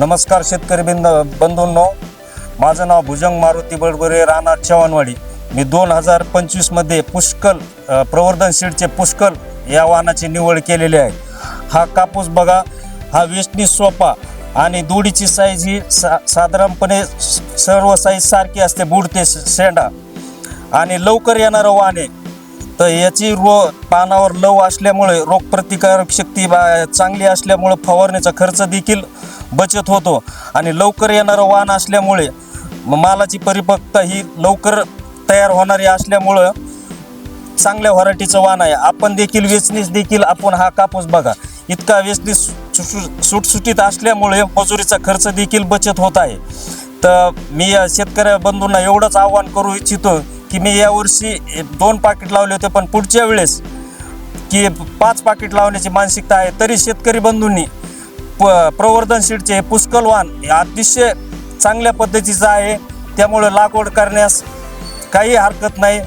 नमस्कार शेतकरी बंधूंनो, माझं नाव भुजंग मारुती बडबरे, राहणार चव्हाणवाडी. मी 2025मध्ये पुष्कळ प्रवर्धन सीडचे पुष्कळ या वाहनाची निवड केलेली आहे. हा कापूस बघा, हा वेचणी सोपा आणि दोडीची साईज ही साधारणपणे सर्व साईज सारखी असते, बुडते शेंडा आणि लवकर येणारं वाहन आहे. तर याची पानावर लव असल्यामुळे रोगप्रतिकारक शक्ती चांगली असल्यामुळे फवारणीचा खर्च देखील बचत होतो आणि लवकर येणारं वाहन असल्यामुळे मालाची परिपक्वता ही लवकर तयार होणारी असल्यामुळं चांगल्या व्हरायटीचं वाहन आहे. आपण देखील वेचणीस देखील आपण हा कापूस बघा, इतका वेचणी सुटसुटीत असल्यामुळे मजुरीचा खर्च देखील बचत होत आहे. तर मी या शेतकऱ्या बंधूंना एवढंच आवाहन करू इच्छितो की मी यावर्षी 2 पाकिट लावले होते, पण पुढच्या वेळेस की 5 पाकिट लावण्याची मानसिकता आहे. तरी शेतकरी बंधूंनी प्रवर्धन सीडचे हे पुष्कळ वाहन अतिशय चांगल्या पद्धतीचं आहे, त्यामुळे लागवड करण्यास काही हरकत नाही.